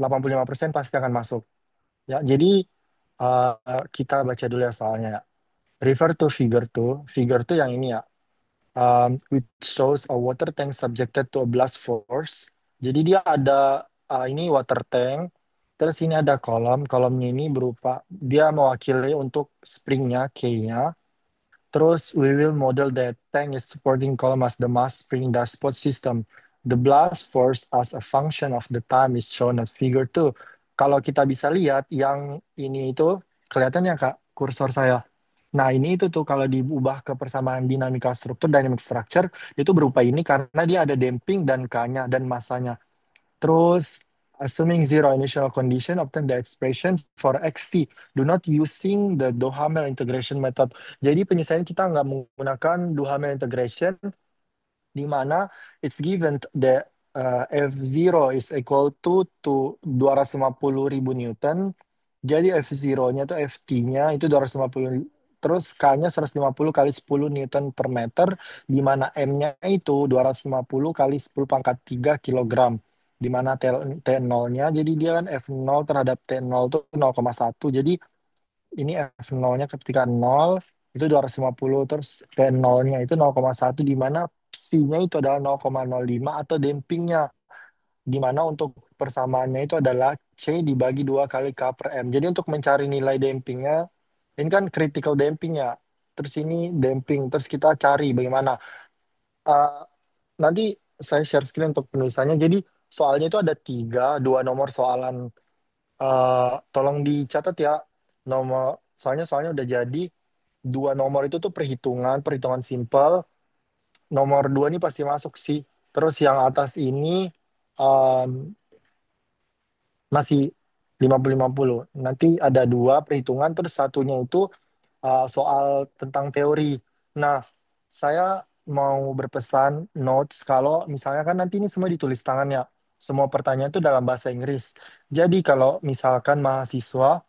85% pasti akan masuk. Ya, jadi kita baca dulu ya soalnya ya. Refer to figure 2. Figure 2 yang ini ya. Which shows a water tank subjected to a blast force. Jadi dia ada ini water tank. Terus ini ada kolom. Kolomnya ini berupa dia mewakili untuk springnya, K-nya. Terus we will model that tank is supporting column as the mass spring dashboard system. The blast force as a function of the time is shown as figure 2. Kalau kita bisa lihat yang ini itu kelihatannya Kak kursor saya. Nah, ini itu tuh kalau diubah ke persamaan dinamika struktur dynamic structure itu berupa ini karena dia ada damping dan K-nya dan masanya. Terus, assuming zero initial condition, obtain the expression for xt. Do not using the Duhamel integration method. Jadi penyesuaian kita nggak menggunakan Duhamel integration, di mana it's given that F0 is equal to 250.000 Newton. Jadi F0-nya itu FT-nya itu 250, terus K-nya 150 kali 10 Newton per meter, di mana M-nya itu 250 kali 10 pangkat 3 kilogram. Di mana T0-nya, jadi dia kan F0 terhadap T0 itu 0,1. Jadi ini F0-nya ketika 0 itu 250, terus P0-nya itu 0,1, di mana psi-nya itu adalah 0,05 atau dampingnya, di mana untuk persamaannya itu adalah C dibagi 2 kali K per M. Jadi untuk mencari nilai dampingnya, ini kan critical dampingnya, terus ini damping, terus kita cari bagaimana. Uh, Nanti saya share screen untuk penulisannya. Jadi soalnya itu ada tiga, dua nomor soalan. Tolong dicatat ya nomor, soalnya udah jadi. Dua nomor itu tuh perhitungan, perhitungan simpel. Nomor dua ini pasti masuk sih. Terus yang atas ini um, masih 50-50. Nanti ada dua perhitungan, terus satunya itu soal tentang teori. Nah, saya mau berpesan notes kalau misalnya kan nanti ini semua ditulis tangan ya. Semua pertanyaan itu dalam bahasa Inggris. Jadi kalau misalkan mahasiswa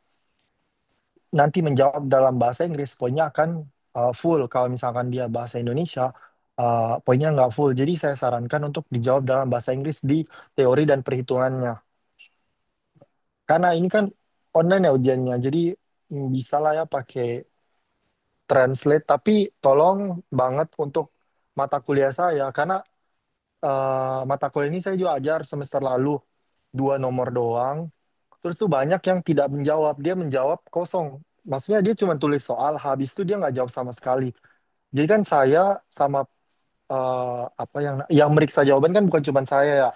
nanti menjawab dalam bahasa Inggris, poinnya akan full. Kalau misalkan dia bahasa Indonesia, poinnya nggak full. Jadi saya sarankan untuk dijawab dalam bahasa Inggris di teori dan perhitungannya. Karena ini kan online ya ujiannya, jadi bisa lah ya pakai translate. Tapi tolong banget untuk mata kuliah saya, karena mata kuliah ini saya juga ajar semester lalu, dua nomor doang. Terus tuh banyak yang tidak menjawab, dia menjawab kosong. Maksudnya dia cuma tulis soal, habis itu dia nggak jawab sama sekali. Jadi kan saya sama apa yang meriksa jawaban kan bukan cuma saya ya.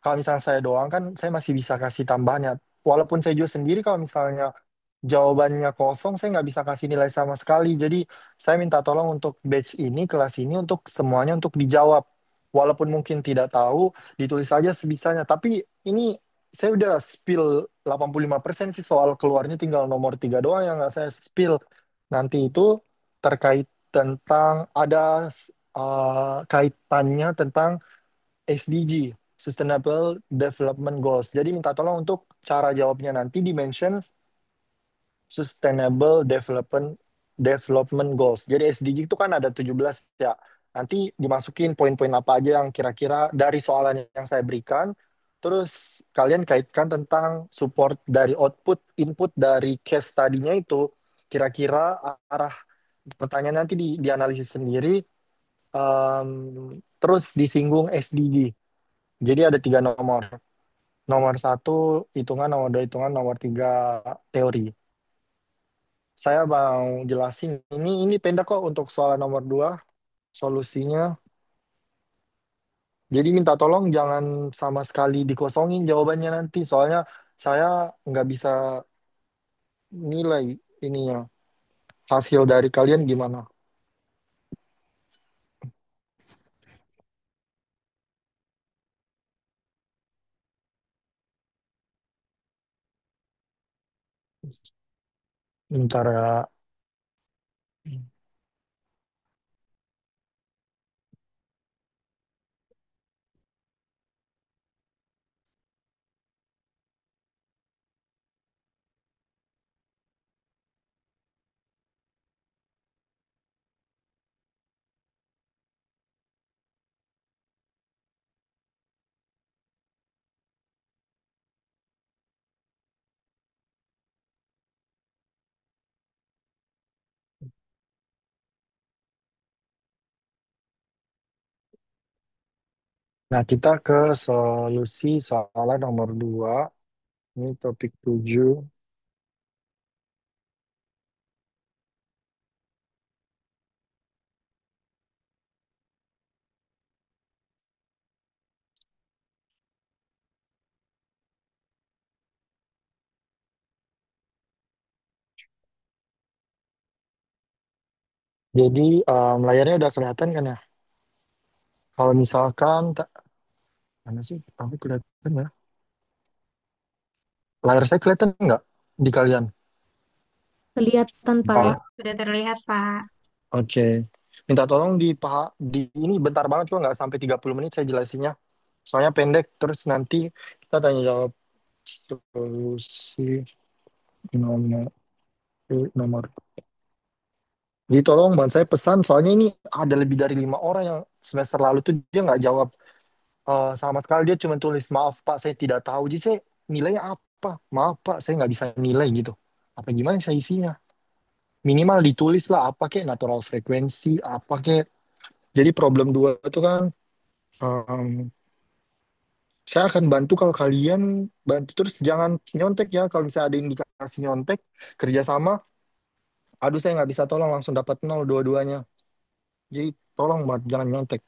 Kalau misalnya saya doang kan saya masih bisa kasih tambahannya. Walaupun saya juga sendiri kalau misalnya jawabannya kosong, saya nggak bisa kasih nilai sama sekali. Jadi saya minta tolong untuk batch ini, kelas ini untuk semuanya untuk dijawab. Walaupun mungkin tidak tahu, ditulis saja sebisanya. Tapi ini saya udah spill 85% sih, soal keluarnya tinggal nomor 3 doang yang nggak saya spill. Nanti itu terkait tentang ada kaitannya tentang SDG, Sustainable Development Goals. Jadi minta tolong untuk cara jawabnya nanti di mention Sustainable Development Goals. Jadi SDG itu kan ada 17 ya. Nanti dimasukin poin-poin apa aja yang kira-kira dari soalan yang saya berikan. Terus kalian kaitkan tentang support dari output, input dari case tadinya itu. Kira-kira arah pertanyaan nanti dianalisis sendiri. em, Terus disinggung SDG. Jadi ada tiga nomor. Nomor satu hitungan, nomor dua hitungan, nomor tiga teori. Saya mau jelasin ini pendek kok untuk soal nomor dua solusinya. Jadi minta tolong jangan sama sekali dikosongin jawabannya nanti. Soalnya saya nggak bisa nilai ininya. Hasil dari kalian gimana? Bentar ya. Nah, kita ke solusi soalan nomor 2. Ini topik 7. Jadi, layarnya udah kelihatan kan ya? Kalau misalkan, mana sih? Aku kelihatan ya? Layar saya kelihatan nggak di kalian? Kelihatan, Pak. Kalau Sudah terlihat, Pak. Oke. Minta tolong di ini bentar banget kok nggak sampai 30 menit saya jelasinnya. Soalnya pendek terus nanti kita tanya jawab solusi nomor nomor. Jadi tolong bantu saya pesan soalnya ini ada lebih dari 5 orang yang semester lalu tuh dia nggak jawab sama sekali, dia cuma tulis maaf Pak saya tidak tahu. Jadi saya nilainya apa? Maaf Pak saya nggak bisa nilai gitu. Apa gimana saya isinya? Minimal ditulis lah apa kek natural frekuensi apa kek. Jadi problem 2 itu kan em, saya akan bantu kalau kalian bantu terus jangan nyontek ya. Kalau misalnya ada indikasi nyontek kerjasama, aduh saya nggak bisa tolong langsung dapat nol dua-duanya. Jadi tolong banget jangan nyontek.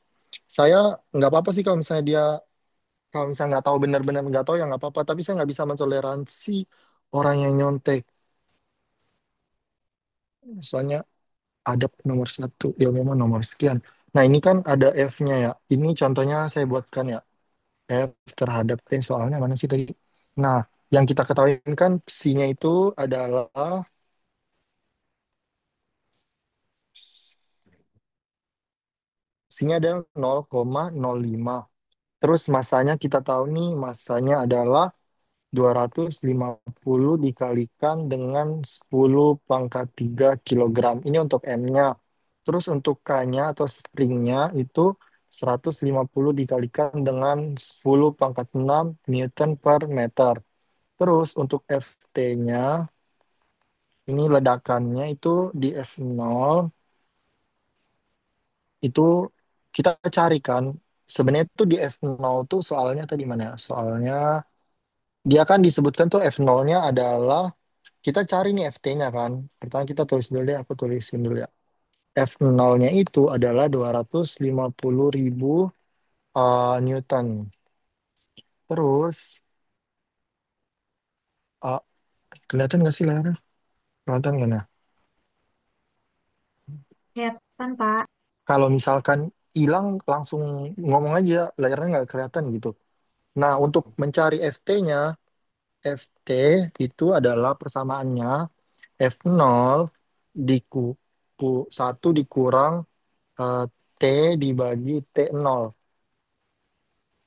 Saya nggak apa-apa sih kalau misalnya nggak tahu benar-benar nggak tahu ya nggak apa-apa. Tapi saya nggak bisa mentoleransi orang yang nyontek. Soalnya ada nomor satu ya memang nomor sekian. Nah ini kan ada F-nya ya. Ini contohnya saya buatkan ya. F terhadap T soalnya mana sih tadi? Nah, yang kita ketahui kan psinya itu adalah psinya adalah 0,05. Terus masanya kita tahu nih masanya adalah 250 dikalikan dengan 10 pangkat 3 kilogram. Ini untuk M-nya. Terus untuk K-nya atau springnya itu 150 dikalikan dengan 10 pangkat 6 Newton per meter. Terus untuk FT-nya ini ledakannya itu di F0 itu kita carikan sebenarnya tuh di F0 tuh soalnya tadi mana ya? Soalnya dia kan disebutkan tuh F0-nya adalah kita cari nih FT-nya kan. Pertama kita tulis dulu deh, aku tulisin dulu ya. F0-nya itu adalah 250.000 Newton. Terus uh, kelihatan nggak sih layarnya? Kelihatan nggak nah? Kelihatan, Pak. Kalau misalkan hilang langsung ngomong aja layarnya nggak kelihatan gitu. Nah, untuk mencari FT-nya, FT itu adalah persamaannya F0 diku, 1 dikurang eh, T dibagi T0.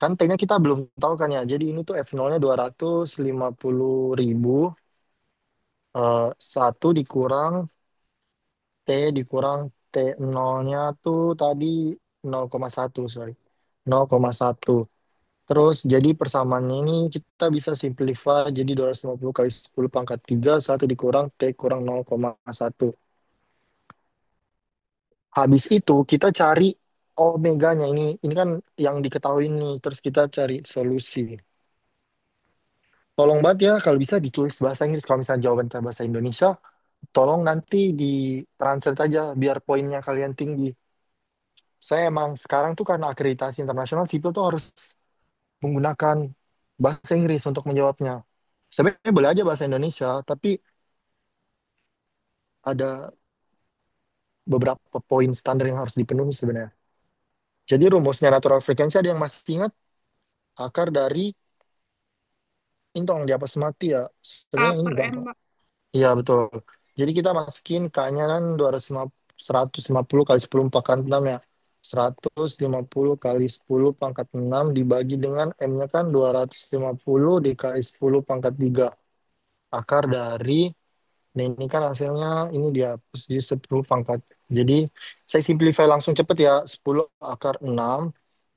Kan T-nya kita belum tahu kan ya. Jadi ini tuh F0-nya 250.000. 1 dikurang T dikurang T0-nya tuh tadi 0,1 sorry. 0,1. Terus jadi persamaannya ini kita bisa simplify jadi 250 kali 10 pangkat 3 1 dikurang T kurang 0,1. Habis itu kita cari omeganya ini kan yang diketahui nih. Terus kita cari solusi. Tolong banget ya kalau bisa ditulis bahasa Inggris. Kalau misalnya jawaban kita bahasa Indonesia, tolong nanti di translate aja biar poinnya kalian tinggi. Saya emang sekarang tuh karena akreditasi internasional sipil tuh harus menggunakan bahasa Inggris untuk menjawabnya. Sebenarnya boleh aja bahasa Indonesia, tapi ada beberapa poin standar yang harus dipenuhi sebenarnya. Jadi rumusnya natural frequency ada yang masih ingat akar dari ini tolong dihapus mati ya. A Sebenarnya ini per M, gampang. Pak. Iya betul. Jadi kita masukin K-nya kan 150 kali 10 pangkat 6 ya. 150 kali 10 pangkat 6 dibagi dengan M-nya kan 250 dikali 10 pangkat 3. Akar dari, nah ini kan hasilnya ini dihapus jadi 10 pangkat. Jadi saya simplify langsung cepet ya. 10 akar 6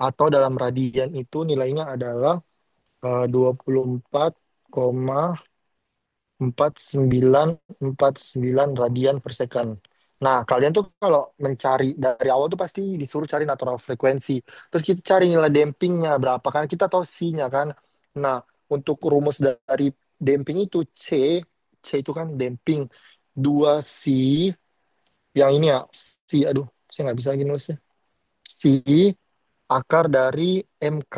atau dalam radian itu nilainya adalah 24,4949 radian per second. Nah, kalian tuh kalau mencari dari awal tuh pasti disuruh cari natural frekuensi. Terus kita cari nilai dampingnya berapa kan? Kita tahu C-nya kan. Nah, untuk rumus dari damping itu C itu kan damping 2C yang ini ya, C, aduh, saya nggak bisa lagi nulisnya. C akar dari MK.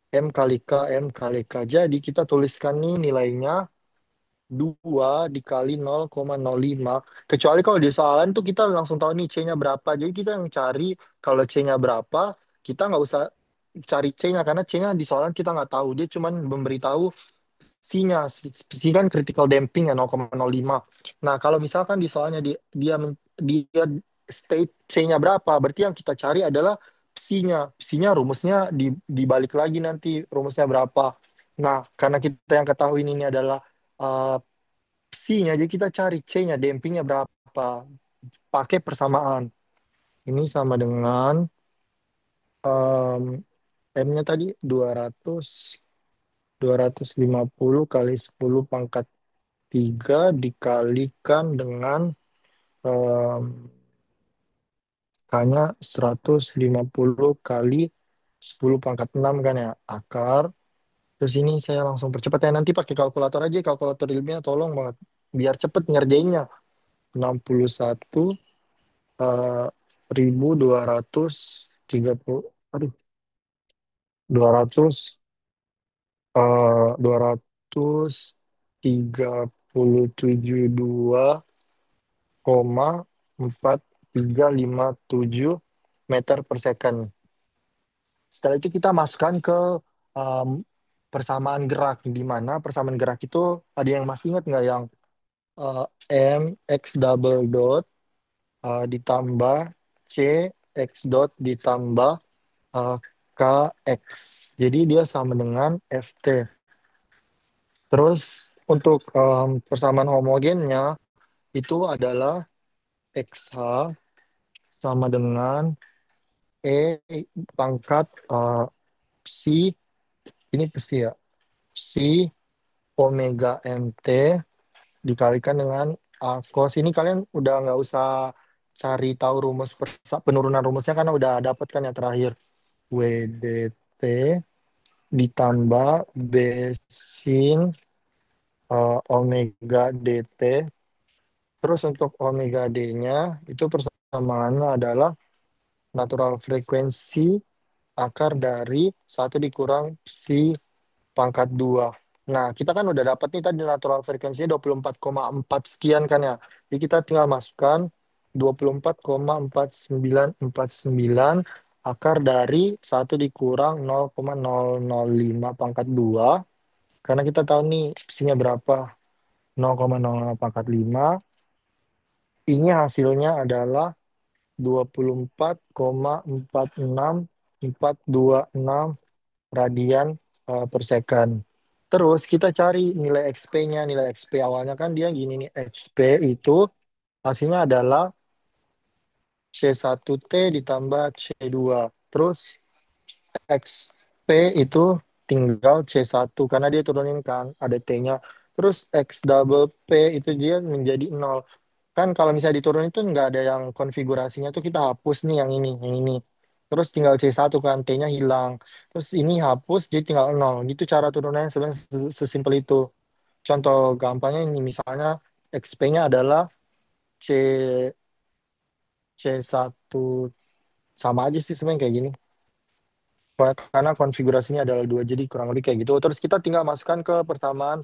M kali K, M kali K. Jadi kita tuliskan nih nilainya 2 dikali 0,05. Kecuali kalau di soalan tuh kita langsung tahu nih C-nya berapa. Jadi kita yang cari kalau C-nya berapa, kita nggak usah cari C-nya karena C-nya di soalan kita nggak tahu. Dia cuma memberitahu C-nya. C kan critical damping ya 0,05. Nah, kalau misalkan di soalnya dia state C-nya berapa, berarti yang kita cari adalah psi-nya. Psi-nya rumusnya dibalik lagi nanti rumusnya berapa. Nah, karena kita yang ketahui ini adalah eh, psi-nya, jadi kita cari C-nya, dampingnya berapa. Pakai persamaan. Ini sama dengan em, M-nya tadi 250 kali 10 pangkat 3 dikalikan dengan em, K-nya 150 kali 10 pangkat 6 kan ya, akar. Terus ini saya langsung percepat ya, nanti pakai kalkulator aja, kalkulator ilmiah tolong banget. Biar cepet ngerjainnya. 61 eh, 1230, aduh, 200 272,4357 meter per second. Setelah itu kita masukkan ke um, persamaan gerak, di mana persamaan gerak itu ada yang masih ingat nggak yang uh, M X double dot ditambah C X dot ditambah uh, KX. Jadi dia sama dengan FT. Terus untuk persamaan homogennya itu adalah XH sama dengan E pangkat psi, ini psi ya, psi omega MT dikalikan dengan A cos. Ini kalian udah nggak usah cari tahu rumus penurunan rumusnya karena udah dapet kan yang terakhir. WDT ditambah B sin omega DT. Terus untuk omega D-nya itu persamaannya adalah natural frekuensi akar dari 1 dikurang psi pangkat 2. Nah, kita kan udah dapat nih tadi natural frekuensinya 24,4 sekian kan ya. Jadi kita tinggal masukkan 24,4949 akar dari 1 dikurang 0,005 pangkat 2. Karena kita tahu nih psinya berapa. 0,05 pangkat 5. Ini hasilnya adalah 24,46426 radian per second. Terus kita cari nilai XP-nya. Nilai XP awalnya kan dia gini nih. XP itu hasilnya adalah C1T ditambah C2. Terus XP itu tinggal C1 karena dia turunin kan ada T-nya. Terus X double P itu dia menjadi nol. Kan kalau misalnya diturunin itu nggak ada yang konfigurasinya tuh kita hapus nih yang ini, yang ini. Terus tinggal C1 kan T-nya hilang. Terus ini hapus jadi tinggal nol. Gitu cara turunannya sebenarnya sesimpel itu. Contoh gampangnya ini misalnya XP-nya adalah C C1, sama aja sih sebenarnya kayak gini. Karena konfigurasinya adalah dua, jadi kurang lebih kayak gitu. Terus kita tinggal masukkan ke persamaan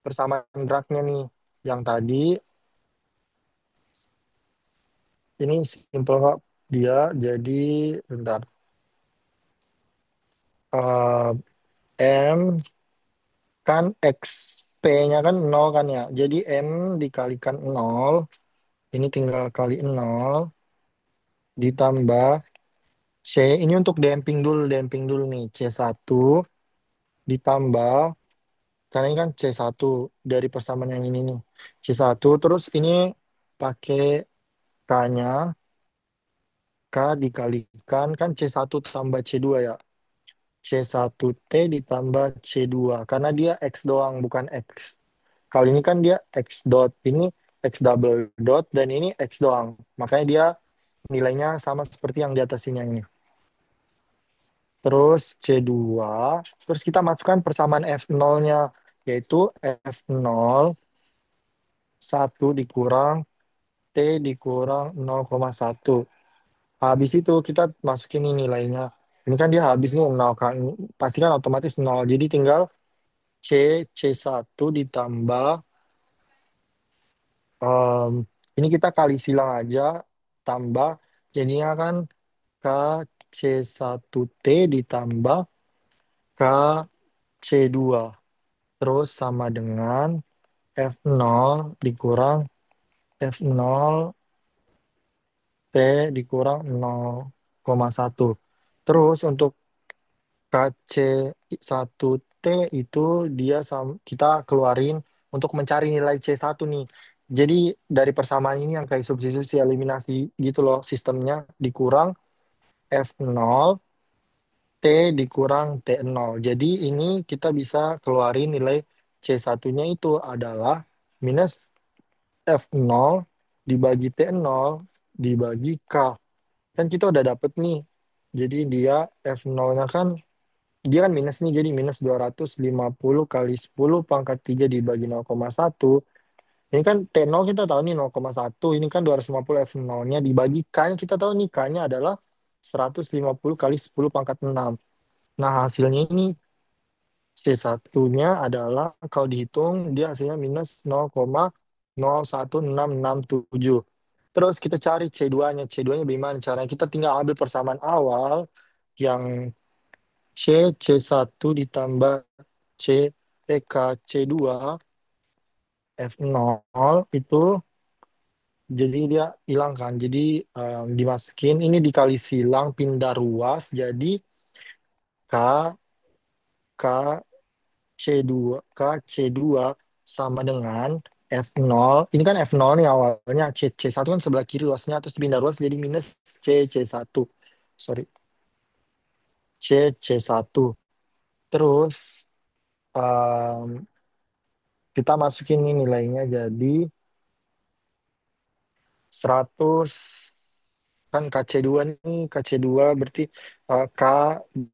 persamaan geraknya nih. Yang tadi ini simple kok dia, jadi bentar. Eh, M kan XP-nya kan nol kan ya. Jadi M dikalikan nol, ini tinggal kali nol ditambah C. Ini untuk damping dulu nih. C1 ditambah, karena ini kan C1 dari persamaan yang ini nih. C1 terus ini pakai K-nya, K dikalikan kan C1 tambah C2 ya. C1T ditambah C2 karena dia X doang bukan X. Kali ini kan dia X dot. Ini X double dot, dan ini X doang. Makanya dia nilainya sama seperti yang di atas ini. Terus C2, terus kita masukkan persamaan F0-nya, yaitu F0 1 dikurang T dikurang 0,1. Habis itu kita masukin ini nilainya. Ini kan dia habis nih 0 kan. Pasti kan otomatis 0. Jadi tinggal C, C1 ditambah, em, ini kita kali silang aja, tambah, jadinya kan K C1T ditambah K C2. Terus sama dengan F0 dikurang F0 T dikurang 0,1. Terus untuk KC1T itu dia kita keluarin untuk mencari nilai C1 nih. Jadi dari persamaan ini yang kayak substitusi eliminasi gitu loh sistemnya, dikurang F0 T dikurang T0. Jadi ini kita bisa keluarin nilai C1-nya itu adalah minus F0 dibagi T0 dibagi K. Kan kita udah dapet nih. Jadi dia F0-nya kan, dia kan minus nih, jadi minus 250 kali 10 pangkat 3 dibagi 0,1. Ini kan T0 kita tahu nih 0,1. Ini kan 250 F0-nya dibagi K-nya kita tahu nih. K-nya adalah 150 kali 10 pangkat 6. Nah hasilnya ini C1-nya adalah kalau dihitung dia hasilnya minus 0,01667. Terus kita cari C2-nya. C2-nya bagaimana caranya? Kita tinggal ambil persamaan awal yang C, C1 ditambah C, PK C2, F0 itu, jadi dia hilang kan. Jadi dimasukin, ini dikali silang, pindah ruas, jadi K, K, C2, K, C2 sama dengan F0. Ini kan F0 nih awalnya, C1 kan sebelah kiri ruasnya, terus pindah ruas jadi minus C, C1. Sorry, C, C1. Terus kita masukin ini nilainya jadi 100, kan KC2 nih, KC2 berarti K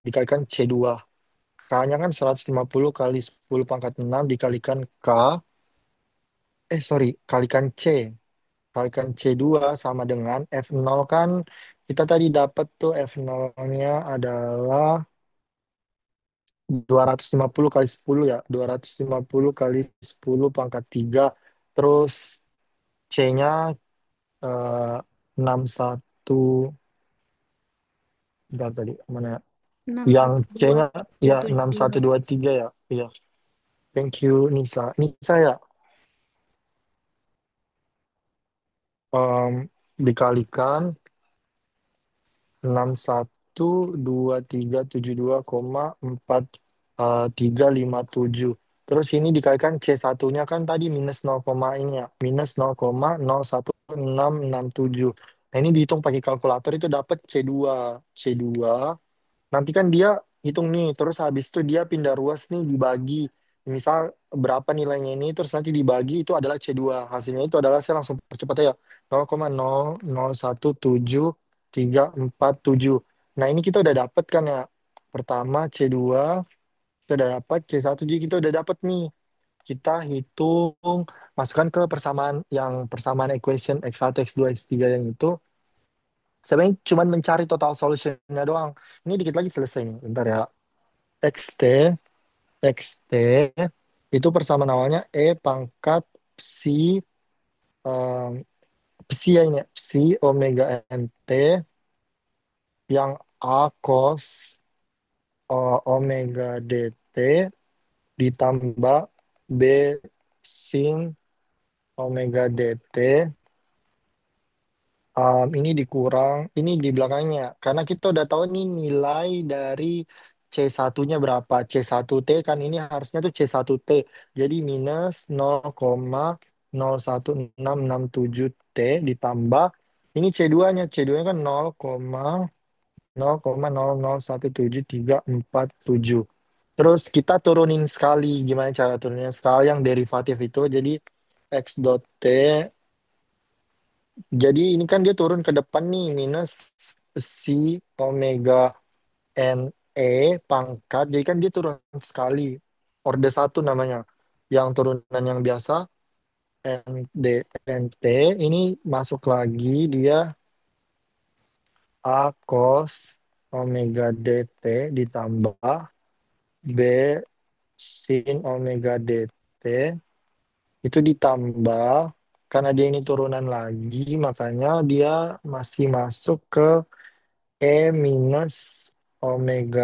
dikalikan C2. K-nya kan 150 kali 10 pangkat 6 dikalikan K, sorry, kalikan C. Kalikan C2 sama dengan F0 kan, kita tadi dapat tuh F0-nya adalah 250 kali 10 ya, 250 kali 10 pangkat 3. Terus C-nya 61, bentar tadi mana ya? Enam Yang satu dua C-nya tiga ya tujuh. 6123 ya. Iya. Thank you Nisa. Nisa ya, em, dikalikan 612372,4357. Terus ini dikalikan C1-nya kan tadi minus 0, ini ya, minus 0,01667. Nah, ini dihitung pakai kalkulator itu dapat C2. C2 nanti kan dia hitung nih, terus habis itu dia pindah ruas nih dibagi. Misal berapa nilainya ini, terus nanti dibagi itu adalah C2. Hasilnya itu adalah, saya langsung percepat ya, 0,0017347. Nah ini kita udah dapet kan ya. Pertama C2, kita udah dapat C1 juga kita udah dapet nih. Kita hitung, masukkan ke persamaan yang persamaan equation X1, X2, X3 yang itu. Sebenarnya cuma mencari total solutionnya doang. Ini dikit lagi selesai nih. Bentar ya. XT, XT itu persamaan awalnya E pangkat psi, em, psi ya ini, psi omega NT yang A cos omega DT ditambah B sin omega DT. Ini dikurang, ini di belakangnya. Karena kita udah tahu nih nilai dari C1-nya berapa. C1T kan ini harusnya tuh C1T. Jadi minus 0,01667T ditambah, ini C2-nya. C2-nya kan 0,0017347. Terus kita turunin sekali. Gimana cara turunnya sekali yang derivatif itu? Jadi X dot T Jadi ini kan dia turun ke depan nih, minus si omega n e pangkat. Jadi kan dia turun sekali. Orde satu namanya. Yang turunan yang biasa n d n t ini masuk lagi dia a cos omega dt ditambah b sin omega dt itu ditambah karena dia ini turunan lagi makanya dia masih masuk ke E minus omega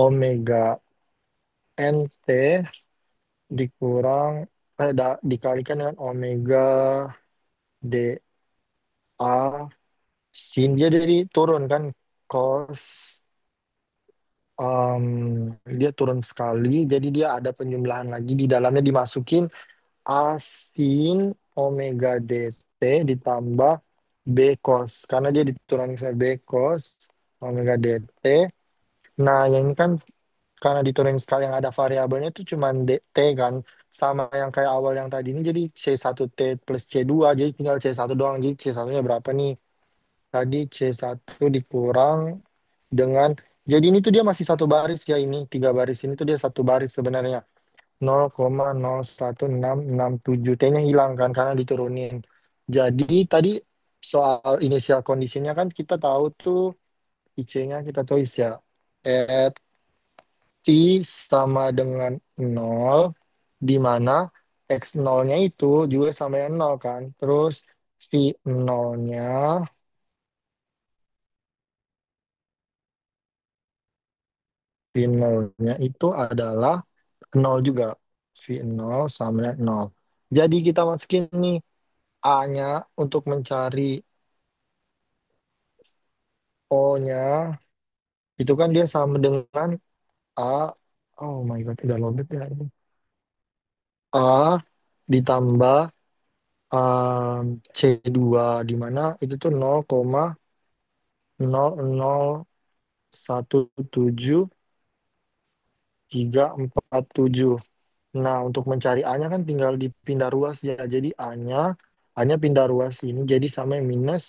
omega nt dikurang dikalikan dengan omega dA sin dia jadi turun kan cos um, dia turun sekali jadi dia ada penjumlahan lagi di dalamnya dimasukin A sin omega dt ditambah B cos karena dia diturunin ke B cos omega dt. Nah, yang ini kan karena diturunin sekali yang ada variabelnya itu cuma dt kan sama yang kayak awal yang tadi ini jadi C1T plus C2 jadi tinggal C1 doang. Jadi C1-nya berapa nih? Tadi C1 dikurang dengan jadi ini tuh dia masih satu baris ya ini tiga baris ini tuh dia satu baris sebenarnya 0,01667 T-nya hilang kan karena diturunin. Jadi tadi soal initial conditionnya kan kita tahu tuh IC-nya kita tulis ya. At T sama dengan nol di mana X0-nya itu juga sama dengan 0 kan. Terus V0-nya V0-nya itu adalah 0 juga. V0 sama dengan 0. Jadi kita masukin nih A-nya untuk mencari O-nya itu kan dia sama dengan A. Oh my God, udah lobet ya ini. A ditambah C2 di mana itu tuh 0,01737. Nah, untuk mencari A-nya kan tinggal dipindah ruas ya. Jadi A-nya pindah ruas ini jadi sama yang minus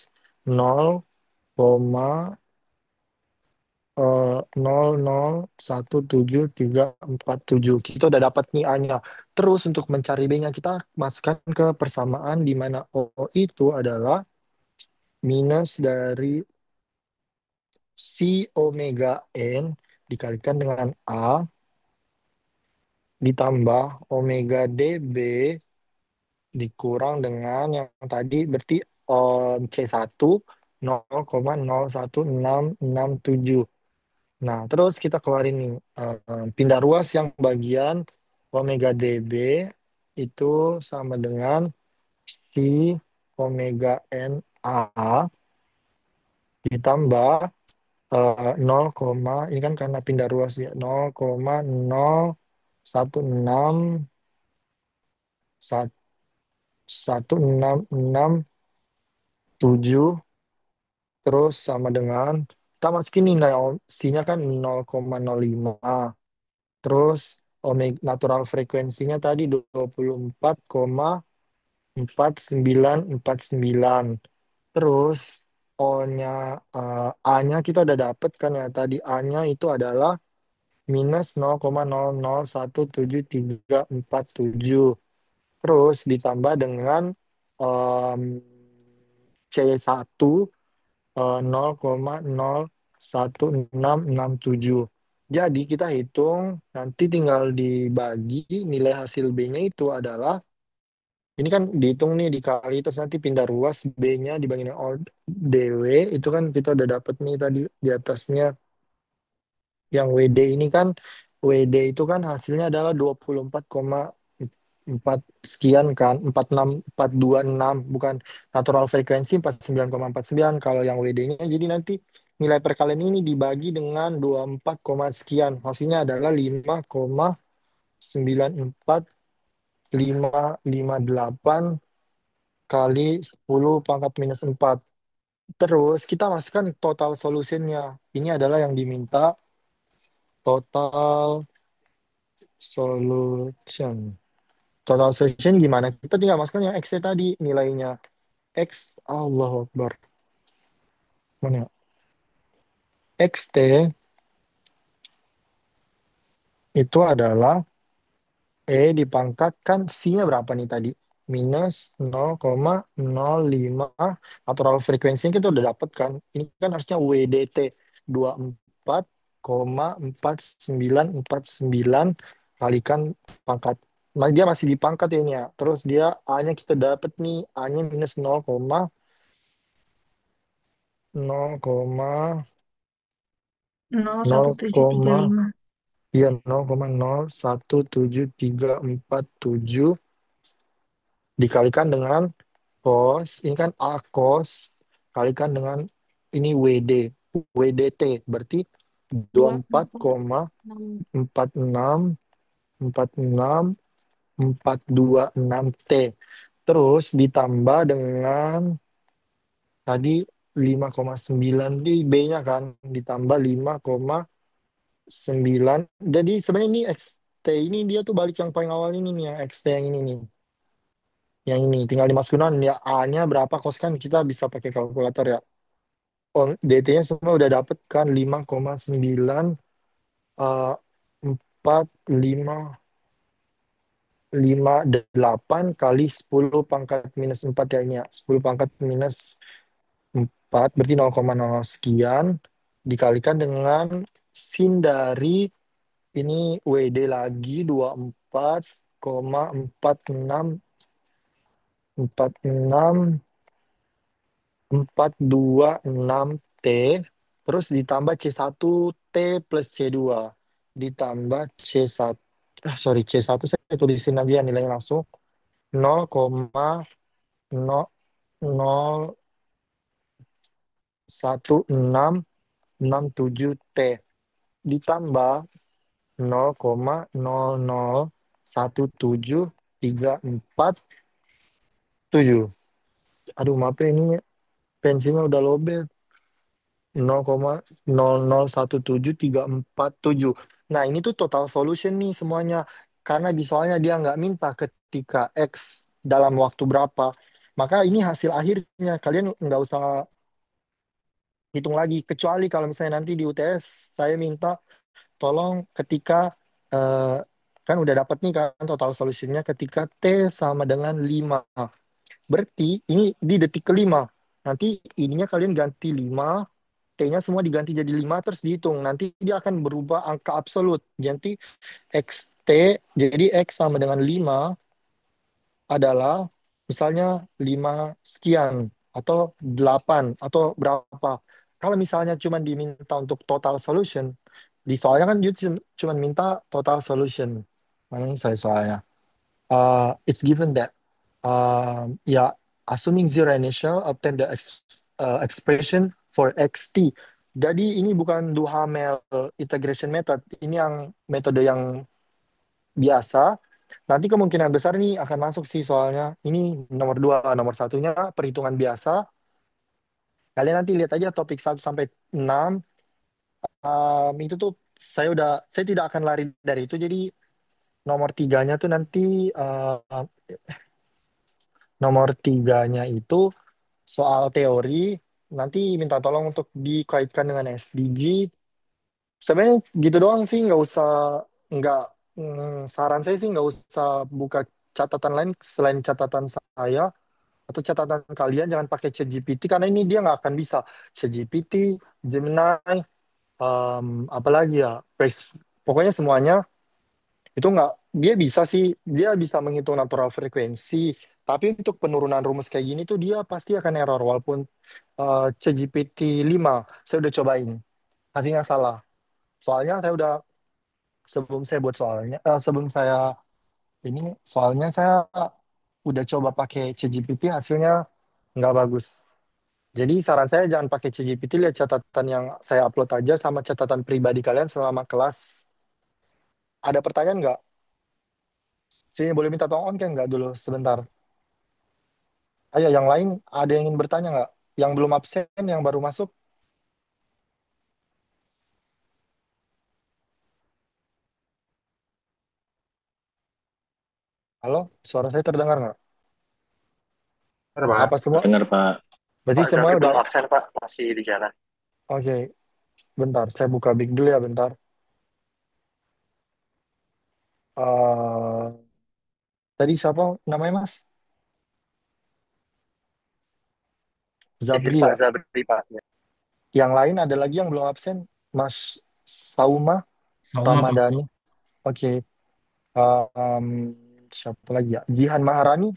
0,001737. Kita udah dapat nih A-nya. Terus untuk mencari B-nya kita masukkan ke persamaan di mana O itu adalah minus dari si omega n dikalikan dengan A ditambah omega dB dikurang dengan yang tadi berarti C1 0,01667. Nah, terus kita keluarin nih pindah ruas yang bagian omega dB itu sama dengan si omega NA ditambah 0, ini kan karena pindah ruas ya 0,01617 terus sama dengan kita masukin nih nah, C-nya kan 0,05 terus omega natural frekuensinya tadi 24,4949 terus O-nya A-nya kita udah dapet kan ya tadi A-nya itu adalah minus 0,001737 terus ditambah dengan em, C1 0,01667. Jadi kita hitung nanti tinggal dibagi nilai hasil B-nya itu adalah ini kan dihitung nih dikali terus nanti pindah ruas B-nya dibagi dengan O DW itu kan kita udah dapet nih tadi di atasnya yang WD ini kan WD itu kan hasilnya adalah 24,4 sekian kan 46426 bukan natural frekuensi 49,49 kalau yang WD-nya jadi nanti nilai perkalian ini dibagi dengan 24, sekian hasilnya adalah 5,94558 kali 10 pangkat minus 4. Terus kita masukkan total solusinya. Ini adalah yang diminta total solution. Total solution gimana? Kita tinggal masukkan yang X tadi nilainya. X, Allahu Akbar. Mana ya? XT itu adalah dipangkatkan C-nya berapa nih tadi? Minus 0,05 natural frekuensinya kita udah dapet kan. Ini kan harusnya WDT 24,4949 kalikan pangkat. Nah, dia masih dipangkat ya ini ya. Terus dia A-nya kita dapet nih. A-nya minus 0,0, 01735. iya 0,01737 dikalikan dengan cos, ini kan A cos, kalikan dengan ini WD, WDT, berarti dua puluh Dua empat koma enam. empat enam empat enam empat dua enam T. Terus ditambah dengan tadi 5,9 di B-nya kan, ditambah 5,9. Jadi sebenarnya ini XT ini dia tuh balik yang paling awal ini nih, yang XT yang ini nih. Yang ini tinggal dimasukin ya A-nya berapa kos kan kita bisa pakai kalkulator ya. Oh, DT-nya semua udah dapet kan 5,9 eh, 4 5 8 kali 10 pangkat minus 4 ya ini ya. 10 pangkat minus 4 berarti 0,0 sekian dikalikan dengan sin dari ini WD lagi 24,46 426T terus ditambah C1T plus C2 ditambah C1 sorry C1 saya tulisin aja ya nilainya langsung 0,01667T ditambah 0,01734 aduh maaf ya ini pensilnya udah lobet 0,0017347. Nah, ini tuh total solution nih semuanya. Karena di soalnya dia nggak minta ketika X dalam waktu berapa. Maka ini hasil akhirnya. Kalian nggak usah hitung lagi. Kecuali kalau misalnya nanti di UTS saya minta tolong ketika eh, kan udah dapat nih kan total solutionnya ketika T sama dengan 5. Berarti ini di detik kelima. Nanti ininya kalian ganti 5, T-nya semua diganti jadi 5 terus dihitung. Nanti dia akan berubah angka absolut. Jadi XT, jadi X sama dengan 5 adalah misalnya 5 sekian atau 8 atau berapa. Kalau misalnya cuma diminta untuk total solution, di soalnya kan dia cuma minta total solution. Mana ini saya soalnya? It's given that yeah, assuming zero initial, obtain the expression for xt. Jadi ini bukan Duhamel integration method, ini yang metode yang biasa. Nanti kemungkinan besar ini akan masuk sih soalnya. Ini nomor dua, nomor satunya perhitungan biasa. Kalian nanti lihat aja topik 1 sampai 6. Itu tuh saya tidak akan lari dari itu. Jadi nomor tiganya tuh nanti uh, nomor tiganya itu soal teori, nanti minta tolong untuk dikaitkan dengan SDG. Sebenarnya gitu doang sih, nggak, saran saya sih nggak usah buka catatan lain selain catatan saya atau catatan kalian, jangan pakai ChatGPT karena ini dia nggak akan bisa. ChatGPT, Gemini, apalagi ya, pokoknya semuanya itu nggak, dia bisa sih, dia bisa menghitung natural frekuensi, tapi untuk penurunan rumus kayak gini tuh dia pasti akan error walaupun ChatGPT 5 saya udah cobain, hasilnya salah. Soalnya saya udah sebelum saya buat soalnya, sebelum saya ini soalnya saya udah coba pakai ChatGPT hasilnya nggak bagus. Jadi saran saya jangan pakai ChatGPT, lihat catatan yang saya upload aja sama catatan pribadi kalian selama kelas. Ada pertanyaan nggak? Sini boleh minta tolong on kan nggak dulu sebentar. Ayo, yang lain ada yang ingin bertanya nggak? Yang belum absen, yang baru masuk? Halo, suara saya terdengar nggak? Benar, Pak. Apa semua? Dengar Pak. Berarti Pak Zabri semuanya udah. belum absen, Pak. Masih di jalan. Oke, bentar. Saya buka big dulu ya, bentar. eh Tadi siapa namanya, Mas? This is Zabri Pak ya. Zabri, Pak. Ya. Yang lain ada lagi yang belum absen, Mas Sauma Sauma Pak Ustaz. Ramadhani. Oke. Eh, em, Siapa lagi ya? Jihan Maharani.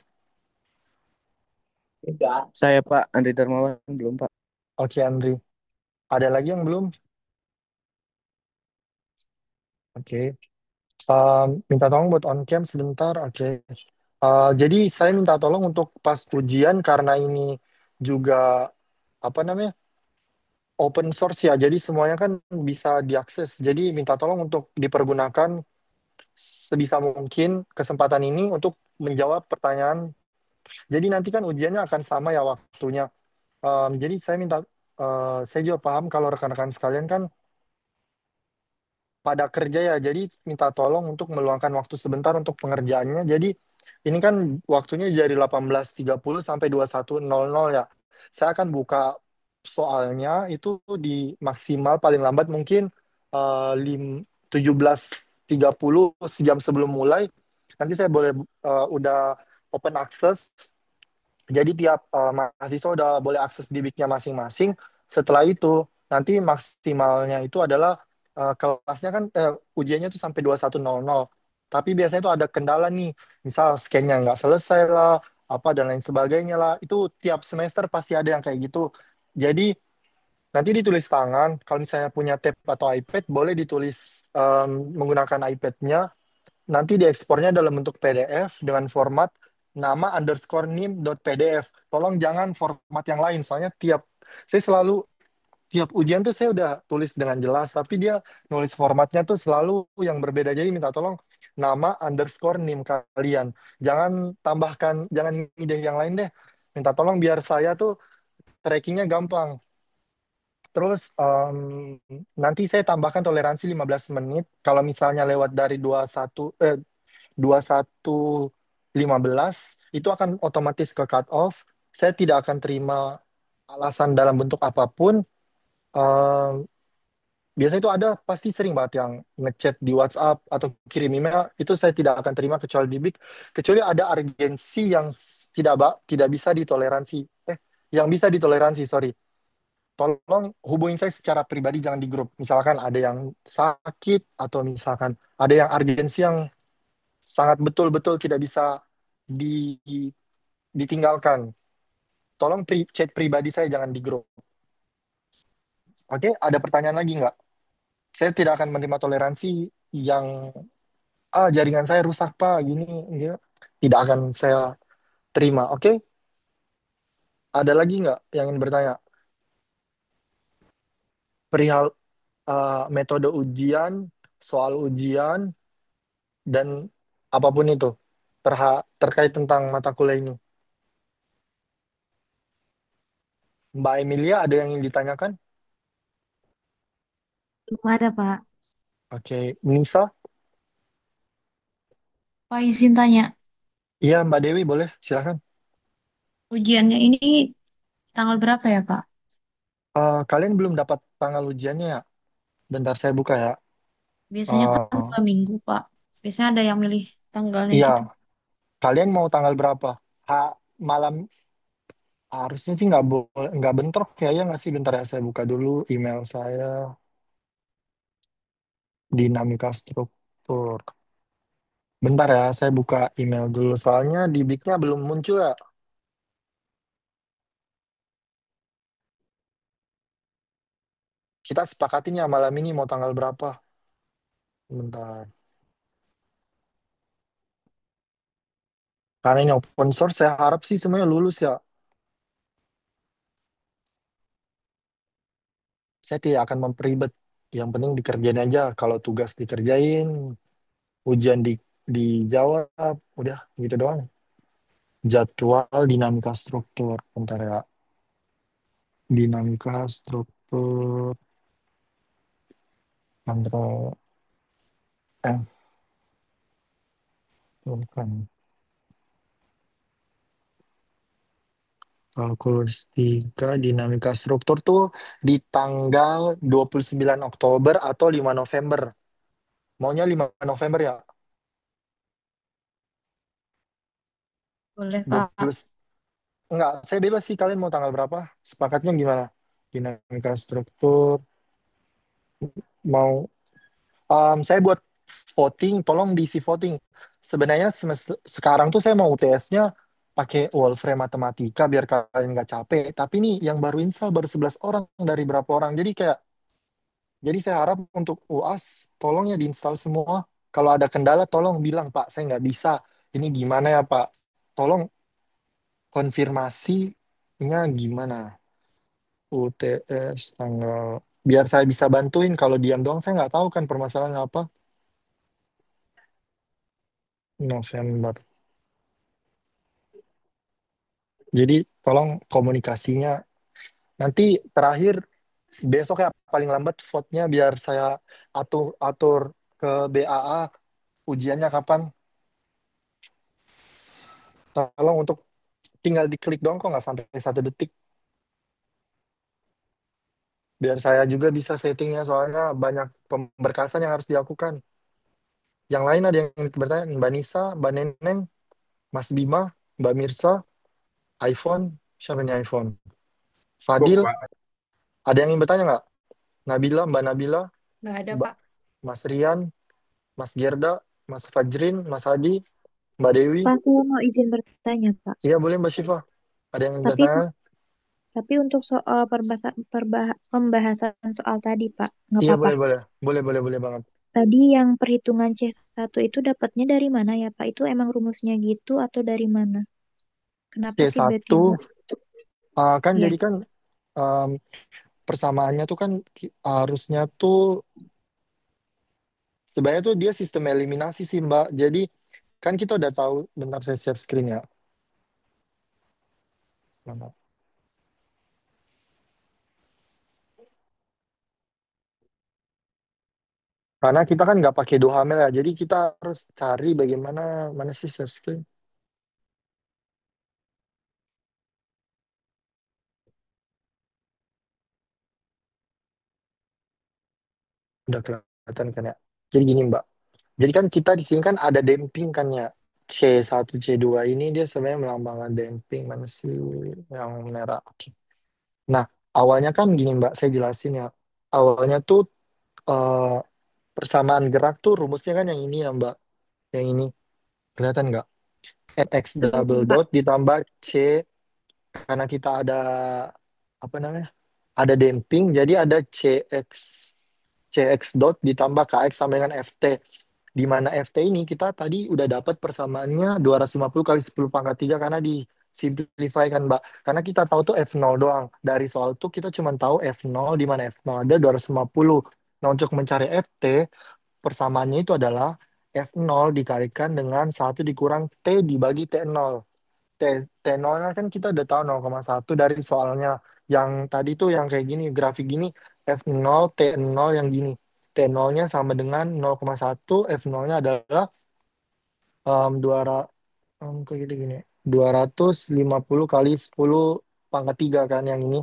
Saya Pak Andri Darmawan belum Pak. Oke, Andri. Ada lagi yang belum? Oke. Minta tolong buat on cam sebentar. Oke. Jadi saya minta tolong untuk pas ujian karena ini juga apa namanya, open source ya. Jadi semuanya kan bisa diakses. Jadi minta tolong untuk dipergunakan sebisa mungkin kesempatan ini untuk menjawab pertanyaan. Jadi nanti kan ujiannya akan sama ya waktunya. Jadi saya minta, saya juga paham kalau rekan-rekan sekalian kan pada kerja ya. Jadi minta tolong untuk meluangkan waktu sebentar untuk pengerjaannya. Jadi ini kan waktunya dari 18.30 sampai 21.00 ya. Saya akan buka soalnya itu di maksimal paling lambat mungkin 17.30 sejam sebelum mulai. Nanti saya boleh udah open access, jadi tiap mahasiswa udah boleh akses di mic-nya masing-masing. Setelah itu nanti maksimalnya itu adalah kelasnya kan ujiannya itu sampai 21.00. Tapi biasanya itu ada kendala nih. Misal scan-nya nggak selesai lah, apa dan lain sebagainya lah. Itu tiap semester pasti ada yang kayak gitu. Jadi nanti ditulis tangan. Kalau misalnya punya tab atau iPad, boleh ditulis menggunakan iPad-nya. Nanti diekspornya dalam bentuk PDF dengan format nama underscore nim.pdf. Tolong jangan format yang lain, soalnya saya selalu tiap ujian tuh saya udah tulis dengan jelas, tapi dia nulis formatnya tuh selalu yang berbeda. Jadi minta tolong nama underscore nim kalian. Jangan tambahkan, jangan ide yang lain deh. Minta tolong biar saya tuh trackingnya gampang. Terus nanti saya tambahkan toleransi 15 menit. Kalau misalnya lewat dari 21.15 itu akan otomatis ke cut off. Saya tidak akan terima alasan dalam bentuk apapun. Eh, Biasanya itu ada pasti sering banget yang ngechat di WhatsApp atau kirim email, itu saya tidak akan terima kecuali di BIK, kecuali ada urgensi yang tidak bisa ditoleransi. Yang bisa ditoleransi, sorry. Tolong hubungi saya secara pribadi, jangan di grup. Misalkan ada yang sakit atau misalkan ada yang urgensi yang sangat betul-betul tidak bisa di- ditinggalkan. Tolong chat pribadi saya, jangan di grup. Oke, ada pertanyaan lagi nggak? Saya tidak akan menerima toleransi yang jaringan saya rusak Pak, gini, gini. Tidak akan saya terima. Oke, ada lagi nggak yang ingin bertanya? Perihal metode ujian, soal ujian, dan apapun itu terkait tentang mata kuliah ini. Mbak Emilia, ada yang ingin ditanyakan? Belum ada, Pak. Oke, Nisa? Pak izin tanya, Iya, Mbak Dewi, boleh, silakan. ujiannya ini tanggal berapa ya, Pak? Kalian belum dapat tanggal ujiannya ya? Bentar saya buka ya. Biasanya kan Eh, 2 minggu, Pak. Biasanya ada yang milih tanggalnya iya, gitu. kalian mau tanggal berapa? Malam harusnya sih nggak boleh, nggak bentrok ya, ya nggak sih? Bentar ya, saya buka dulu email saya, dinamika struktur. Bentar ya, saya buka email dulu. Soalnya di Big-nya belum muncul ya. Kita sepakatin ya malam ini mau tanggal berapa. Bentar. Karena ini open source, saya harap sih semuanya lulus ya. Saya tidak akan memperibet. Yang penting dikerjain aja. Kalau tugas dikerjain, ujian dijawab, udah gitu doang. Jadwal dinamika struktur. Bentar ya. Dinamika struktur. Kontrol. Bukan. Kalkulus 3 dinamika struktur tuh di tanggal 29 Oktober atau 5 November. Maunya 5 November ya? Boleh, Pak. 20, enggak, saya bebas sih kalian mau tanggal berapa? Sepakatnya gimana? Dinamika struktur mau saya buat voting, tolong diisi voting. Sebenarnya sekarang tuh saya mau UTS-nya pakai Wolfram Matematika biar kalian nggak capek. Tapi nih yang baru install baru 11 orang dari berapa orang. Jadi saya harap untuk UAS tolong ya diinstal semua. Kalau ada kendala tolong bilang Pak, saya nggak bisa. Ini gimana ya Pak? Tolong konfirmasinya gimana? UTS tanggal biar saya bisa bantuin. Kalau diam doang saya nggak tahu kan permasalahannya apa. November. Jadi tolong komunikasinya. Nanti terakhir besok ya paling lambat vote-nya biar saya atur atur ke BAA ujiannya kapan. Tolong untuk tinggal diklik doang kok nggak sampai 1 detik. Biar saya juga bisa settingnya soalnya banyak pemberkasan yang harus dilakukan. Yang lain ada yang bertanya, Mbak Nisa, Mbak Neneng, Mas Bima, Mbak Mirsa, iPhone, siapa nih iPhone? Kok, Fadil, Pak? ada yang ingin bertanya nggak? Nabila, Mbak Nabila, Nggak ada, Mbak, Pak. Mas Rian, Mas Gerda, Mas Fajrin, Mas Hadi, Mbak Dewi. Pak, saya mau izin bertanya, Pak. Iya boleh Mbak Syifa. Ada yang ingin Tapi bertanya? tapi untuk soal pembahasan soal tadi, Pak, nggak Iya apa-apa. boleh boleh. Boleh banget. Tadi yang perhitungan C1 itu dapatnya dari mana ya, Pak? Itu emang rumusnya gitu atau dari mana? Kenapa C1 tiba-tiba? kan Iya, jadi kan em, persamaannya tuh kan harusnya tuh sebenarnya tuh dia sistem eliminasi sih Mbak. Jadi kan kita udah tahu, bentar saya share screen ya. Mana? Karena kita kan nggak pakai Duhamel ya, jadi kita harus cari bagaimana mana sih share screen. Udah kelihatan kan ya. Jadi gini Mbak. Jadi kan kita di sini kan ada damping kan ya. C1 C2 ini dia sebenarnya melambangkan damping mana sih yang merah. Oke. Nah, awalnya kan gini Mbak, saya jelasin ya. Awalnya tuh eh, persamaan gerak tuh rumusnya kan yang ini ya Mbak. Yang ini kelihatan nggak? X double kelihatan, Pak. dot ditambah C karena kita ada apa namanya? Ada damping, jadi ada CX dot ditambah KX sama dengan FT. Di mana FT ini kita tadi udah dapat persamaannya 250 kali 10 pangkat 3 karena disimplify kan Mbak. Karena kita tahu tuh F0 doang. Dari soal tuh kita cuma tahu F0 di mana F0 ada 250. Nah untuk mencari FT, persamaannya itu adalah F0 dikalikan dengan 1 dikurang T dibagi T0. T, T0-nya kan kita udah tahu 0,1 dari soalnya. Yang tadi tuh yang kayak gini, grafik gini, F0, T0 yang gini. T0-nya sama dengan 0,1, F0-nya adalah dua kayak gitu gini. 250 kali 10 pangkat 3 kan yang ini.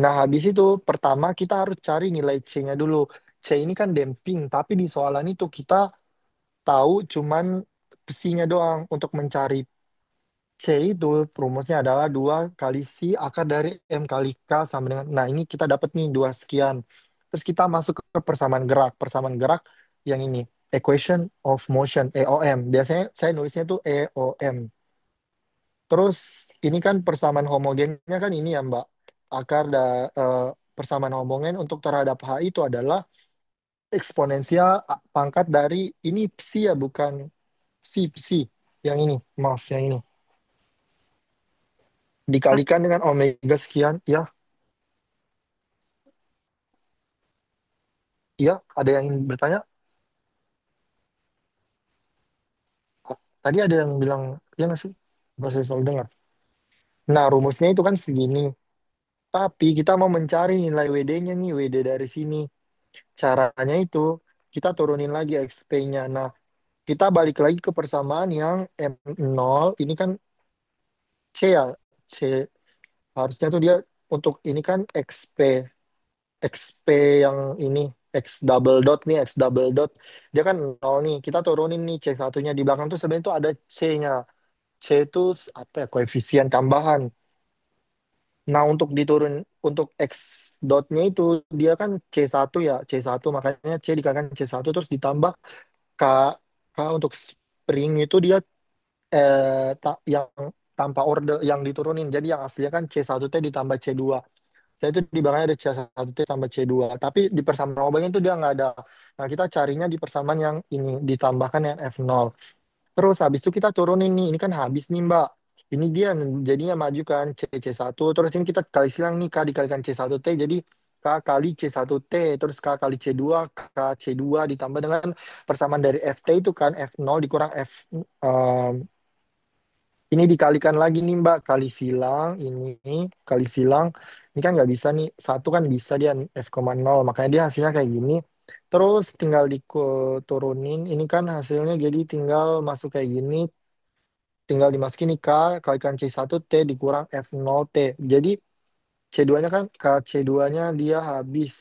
Nah, habis itu pertama kita harus cari nilai C-nya dulu. C ini kan damping, tapi di soalan itu kita tahu cuman psinya doang untuk mencari C itu rumusnya adalah 2 kali C akar dari M kali K sama dengan, nah ini kita dapat nih 2 sekian. Terus kita masuk ke persamaan gerak. Persamaan gerak yang ini, equation of motion, EOM. Biasanya saya nulisnya tuh EOM. Terus ini kan persamaan homogennya kan ini ya Mbak. Akar eh, persamaan homogen untuk terhadap H itu adalah eksponensial pangkat dari ini psi ya bukan psi. Yang ini, maaf yang ini. Pak, Dikalikan dengan omega sekian, ya, ya, ada yang bertanya. Tadi ada yang bilang, ya nggak sih? Pas saya selalu dengar. Nah, rumusnya itu kan segini. Tapi kita mau mencari nilai WD-nya nih, WD dari sini. Caranya itu, kita turunin lagi XP-nya. Nah, kita balik lagi ke persamaan yang M0, ini kan C ya, C. Harusnya tuh dia untuk ini kan XP yang ini X double dot nih, X double dot. Dia kan nol nih. Kita turunin nih C1-nya. Di belakang tuh sebenarnya tuh ada C-nya. C itu apa ya? Koefisien tambahan. Nah, untuk X dotnya itu dia kan C1 ya, C1 makanya C dikalikan C1 terus ditambah K K untuk spring itu dia yang tanpa order yang diturunin. Jadi yang aslinya kan C1T ditambah C2. Saya itu di belakangnya ada C1T tambah C2. Tapi di persamaan obengnya itu dia nggak ada. Nah, kita carinya di persamaan yang ini ditambahkan yang F0. Terus habis itu kita turunin nih. Ini kan habis nih Mbak. Ini dia jadinya maju kan C1. Terus ini kita kali silang nih K dikalikan C1T. Jadi K kali C1T. Terus K kali C2. K C2 ditambah dengan persamaan dari FT itu kan F0 dikurang ini dikalikan lagi nih Mbak. Kali silang. Ini kali silang. Ini kan nggak bisa nih. Satu kan bisa dia F,0. Makanya dia hasilnya kayak gini. Terus tinggal diturunin. Ini kan hasilnya jadi tinggal masuk kayak gini. Tinggal dimasukin nih K kalikan C1T dikurang F0T. Jadi C2-nya kan K C2-nya dia habis.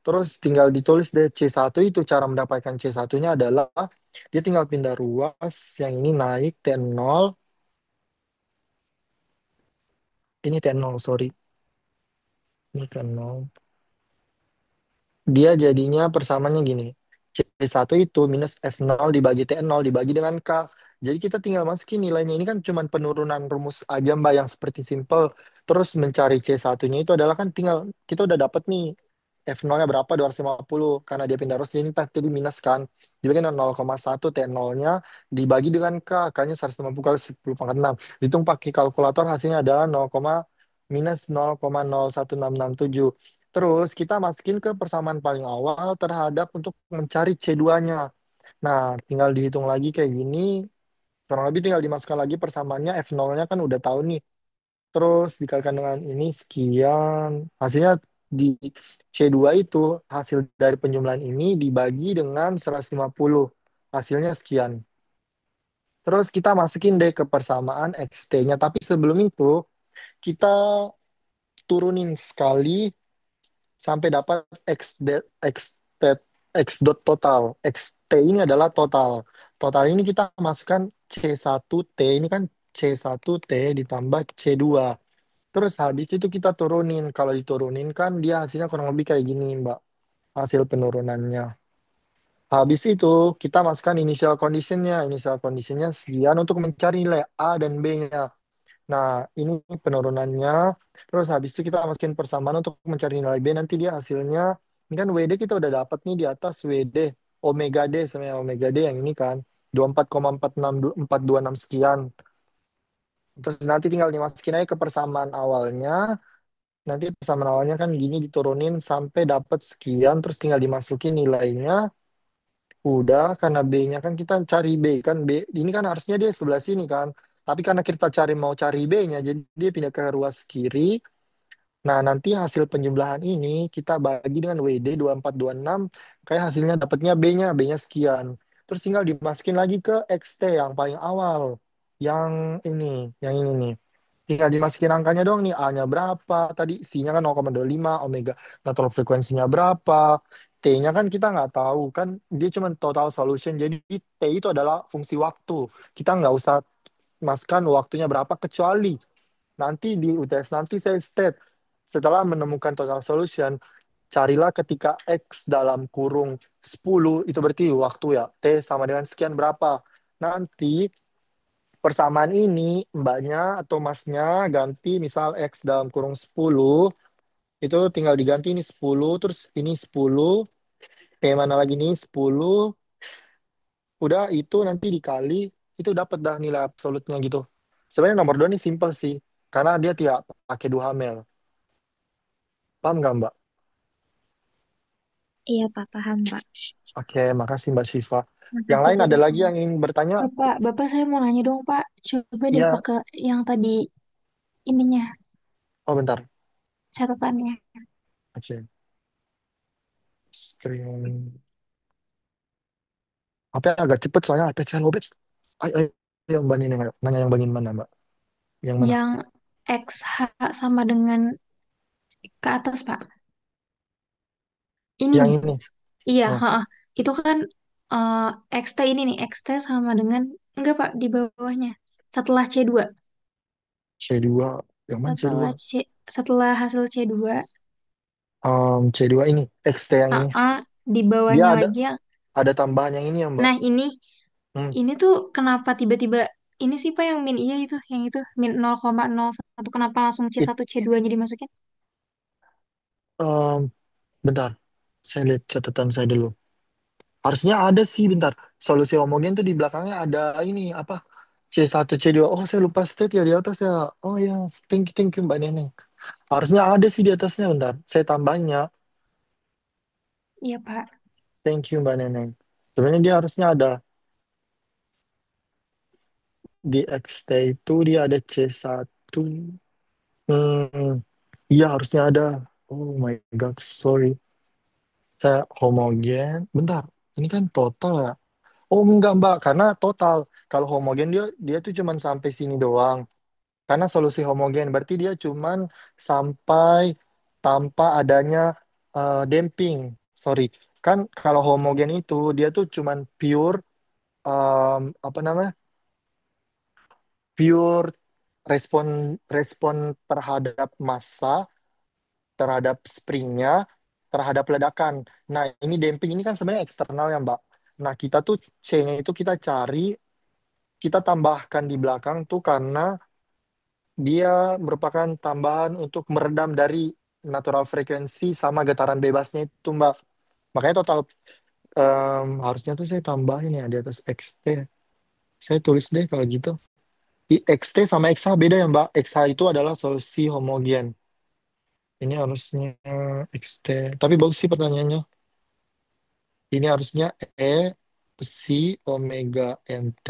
Terus tinggal ditulis deh C1 itu cara mendapatkan C1-nya adalah dia tinggal pindah ruas yang ini naik T0. Ini T0 sorry. Ini T0. Dia jadinya persamaannya gini. C1 itu minus F0 dibagi T0 dibagi dengan K. Jadi kita tinggal masukin nilainya. Ini kan cuma penurunan rumus aja Mbak yang seperti simple. Terus mencari C1-nya itu adalah kan tinggal kita udah dapat nih F0-nya berapa 250 karena dia pindah arus jadi jadi minus kan. Dibagi dengan 0,1 T0-nya dibagi dengan K. K-nya 150 kali 10 pangkat 6. Hitung pakai kalkulator hasilnya adalah minus 0,01667. Terus kita masukin ke persamaan paling awal terhadap untuk mencari C2-nya. Nah, tinggal dihitung lagi kayak gini. Kurang lebih tinggal dimasukkan lagi persamaannya F0-nya kan udah tahu nih. Terus dikalikan dengan ini sekian. Hasilnya di C2 itu hasil dari penjumlahan ini dibagi dengan 150. Hasilnya sekian. Terus kita masukin deh ke persamaan XT-nya. Tapi sebelum itu kita turunin sekali sampai dapat X dot total. XT ini adalah total. Total ini kita masukkan C1T, ini kan C1T ditambah C2. Terus habis itu kita turunin. Kalau diturunin kan dia hasilnya kurang lebih kayak gini, Mbak. Hasil penurunannya. Habis itu kita masukkan initial conditionnya. Initial conditionnya sekian untuk mencari nilai A dan B-nya. Nah, ini penurunannya. Terus habis itu kita masukin persamaan untuk mencari nilai B. Nanti dia hasilnya, ini kan WD kita udah dapat nih di atas WD. Omega D sama yang Omega D yang ini kan. 24,46426 sekian. Terus nanti tinggal dimasukin aja ke persamaan awalnya. Nanti persamaan awalnya kan gini diturunin sampai dapat sekian. Terus tinggal dimasukin nilainya. Udah, karena B-nya kan kita cari B. Kan B, ini kan harusnya dia sebelah sini kan. Tapi karena kita mau cari B-nya, jadi dia pindah ke ruas kiri. Nah, nanti hasil penjumlahan ini kita bagi dengan WD 2426, kayak hasilnya dapatnya B-nya sekian. Terus tinggal dimasukin lagi ke XT yang paling awal. Yang ini, yang ini nih. Tinggal dimasukin angkanya doang nih, A-nya berapa, tadi C-nya kan 0,25, omega natural frekuensinya berapa, T-nya kan kita nggak tahu, kan dia cuma total solution, jadi T itu adalah fungsi waktu. Kita nggak usah masukkan waktunya berapa, kecuali nanti di UTS nanti saya state, setelah menemukan total solution, carilah ketika X dalam kurung 10, itu berarti waktu ya, T sama dengan sekian berapa. Nanti persamaan ini mbaknya atau masnya ganti misal X dalam kurung 10, itu tinggal diganti ini 10, terus ini 10, T mana lagi nih 10, udah itu nanti dikali, itu dapat dah nilai absolutnya gitu. Sebenarnya nomor 2 ini simple sih, karena dia tidak pakai 2 hamil. Paham nggak Mbak? Iya, Pak, paham, Pak. Oke, makasih Mbak Syifa. Yang Makasih, lain Pak. ada lagi yang ingin bertanya? Bapak, saya mau nanya dong, Pak. Coba deh Iya, pakai yang tadi ininya, oh bentar. catatannya. Oke, screen. Apa agak cepet soalnya iPad saya lobet. Ayo, ayo, yang Mbak Nining, ayo. Nanya yang Mbak Nining mana Mbak? Yang mana? Yang XH sama dengan ke atas, Pak. Ini Yang nih. ini. Iya, Oh, heeh. Itu kan eh, XT ini nih, XT sama dengan enggak, Pak, di bawahnya. Setelah C2. C2. Yang mana C2? Setelah hasil C2, C2 ini. XT yang ini. di Dia bawahnya ada lagi yang ada tambahan yang ini ya, Mbak. nah Hmm. ini tuh kenapa tiba-tiba ini sih Pak yang min iya itu, yang itu min 0,01 kenapa langsung It, C1 C2-nya dimasukin? em, bentar. Saya lihat catatan saya dulu. Harusnya ada sih, bentar. Solusi homogen tuh di belakangnya ada ini, apa? C1, C2. Oh, saya lupa state ya di atas ya. Oh ya, thank you Mbak Neneng. Harusnya ada sih di atasnya, bentar. Saya tambahin ya. Iya Pak. Thank you Mbak Neneng. Sebenarnya dia harusnya ada di XT itu dia ada C1. Hmm, iya harusnya ada. Oh my God, sorry. Saya homogen. Bentar, ini kan total ya. Oh enggak Mbak, karena total. Kalau homogen dia dia tuh cuman sampai sini doang. Karena solusi homogen berarti dia cuman sampai tanpa adanya damping. Sorry. Kan kalau homogen itu dia tuh cuman pure apa namanya? Pure respon respon terhadap massa, terhadap springnya, terhadap ledakan. Nah, ini damping ini kan sebenarnya eksternal ya, Mbak. Nah, kita tuh C-nya itu kita cari, kita tambahkan di belakang tuh karena dia merupakan tambahan untuk meredam dari natural frekuensi sama getaran bebasnya itu, Mbak. Makanya total harusnya tuh saya tambahin ya di atas XT. Saya tulis deh kalau gitu. Di XT sama XH beda ya, Mbak. XH itu adalah solusi homogen. Ini harusnya XT. Tapi bagus sih pertanyaannya. Ini harusnya E, si, omega, NT,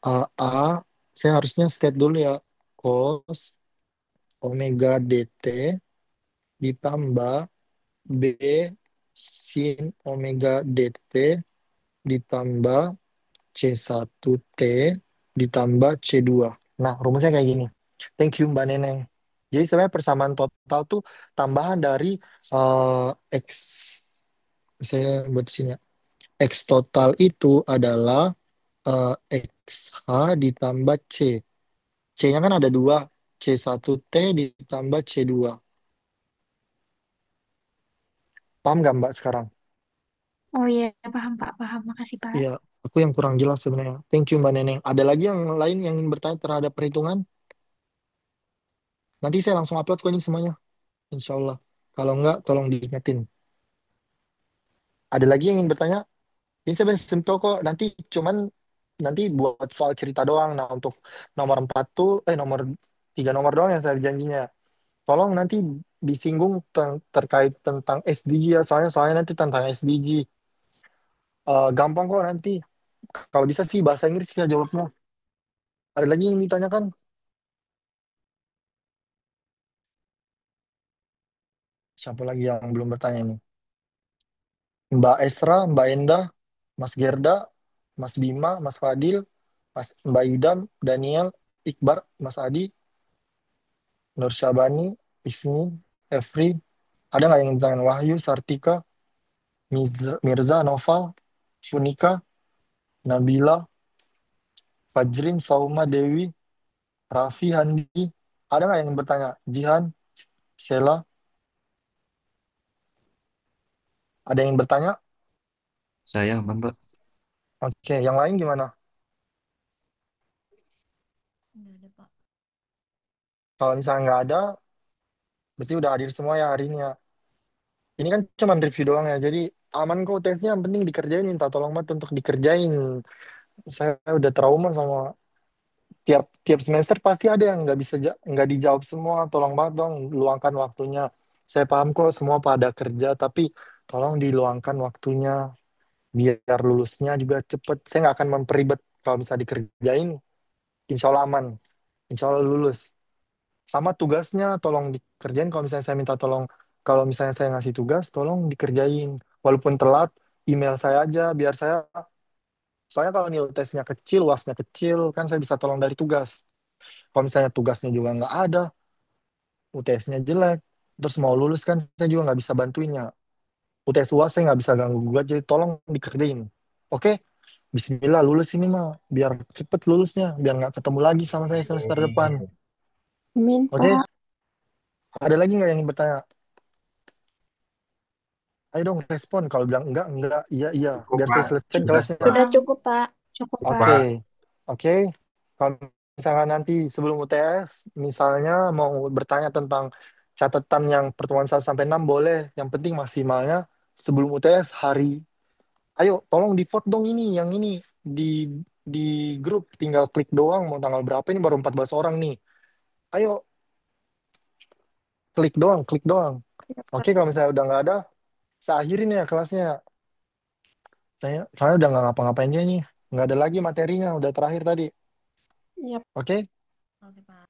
A. Saya harusnya skate dulu ya. Cos, omega, DT, ditambah B, sin, omega, DT, ditambah C1T, ditambah C2. Nah, rumusnya kayak gini. Thank you, Mbak Neneng. Jadi sebenarnya persamaan total tuh tambahan dari X, saya buat di sini ya. X total itu adalah XH ditambah C. C-nya kan ada dua. C1T ditambah C2. Paham nggak Mbak sekarang? Oh iya, paham Pak, paham. Makasih Pak. Iya, aku yang kurang jelas sebenarnya. Thank you Mbak Neneng. Ada lagi yang lain yang ingin bertanya terhadap perhitungan? Nanti saya langsung upload kok ini semuanya. Insya Allah. Kalau enggak, tolong diingetin. Ada lagi yang ingin bertanya? Ini sebenarnya simple kok. Nanti buat soal cerita doang. Nah, untuk nomor 4 tuh, nomor 3 nomor doang yang saya janjinya. Tolong nanti disinggung terkait tentang SDG ya. Soalnya nanti tentang SDG. Gampang kok nanti. Kalau bisa sih bahasa Inggris ya jawabnya. Ada lagi yang ditanyakan? Siapa lagi yang belum bertanya ini? Mbak Esra, Mbak Endah, Mas Gerda, Mas Bima, Mas Fadil, Mbak Idam, Daniel, Iqbar, Mas Adi, Nur Syabani, Ismi, Efri. Ada nggak yang dengan Wahyu, Sartika, Mirza, Noval, Funika, Nabila, Fajrin, Sauma, Dewi, Raffi, Handi. Ada nggak yang bertanya? Jihan, Sela, ada yang bertanya? Saya aman, Pak. Oke, yang lain gimana? Nggak ada, Pak. Kalau misalnya nggak ada, berarti udah hadir semua ya hari ini ya. Ini kan cuma review doang ya, jadi aman kok tesnya. Yang penting dikerjain, minta tolong banget untuk dikerjain. Saya udah trauma sama tiap tiap semester pasti ada yang nggak dijawab semua. Tolong banget dong, luangkan waktunya. Saya paham kok semua pada kerja, tapi tolong diluangkan waktunya biar lulusnya juga cepet. Saya nggak akan memperibet kalau bisa dikerjain. Insya Allah aman, insya Allah lulus. Sama tugasnya tolong dikerjain. Kalau misalnya saya minta tolong, kalau misalnya saya ngasih tugas, tolong dikerjain. Walaupun telat, email saya aja biar saya. Soalnya kalau nilai tesnya kecil, UASnya kecil, kan saya bisa tolong dari tugas. Kalau misalnya tugasnya juga nggak ada, UTS-nya jelek, terus mau lulus kan saya juga nggak bisa bantuinnya. UTS UAS saya nggak bisa ganggu gugat, jadi tolong dikerjain. Oke, Bismillah lulus ini mah, biar cepet lulusnya, biar nggak ketemu lagi sama saya semester depan. Amin, Oke, Pak. ada lagi nggak yang ingin bertanya? Ayo dong respon. Kalau bilang enggak, iya, iya. Cukup, Biar saya Pak. selesaiin Sudah, kelasnya. Sudah Pak. cukup, Pak. Cukup, Oke, Pak. oke. Kalau misalnya nanti sebelum UTS, misalnya mau bertanya tentang catatan yang pertemuan 1 sampai 6 boleh. Yang penting maksimalnya sebelum UTS hari. Ayo, tolong di vote dong ini, yang ini di di grup. Tinggal klik doang. Mau tanggal berapa ini baru 14 orang nih. Ayo, klik doang, klik doang. Ya, Oke, Pak. kalau misalnya udah nggak ada, saya akhirin ya kelasnya. Saya udah nggak ngapa-ngapain dia nih. Nggak ada lagi materinya, udah terakhir tadi. Iya, Oke, Oke, Pak.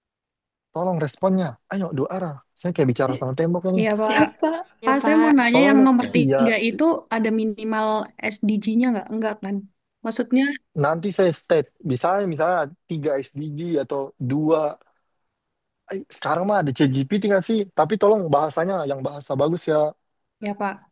tolong responnya. Ayo, dua arah. Saya kayak bicara sama tembok ini. Iya, Pak. siap, Pak. Ya, Pak, saya mau Pak. nanya yang Tolong, nomor iya, 3 itu ada minimal SDG-nya nggak? Enggak kan? Maksudnya, nanti saya state. Misalnya 3 SDG atau 2. Sekarang mah ada ChatGPT nggak sih? Tapi tolong bahasanya yang bahasa bagus ya. ya Pak.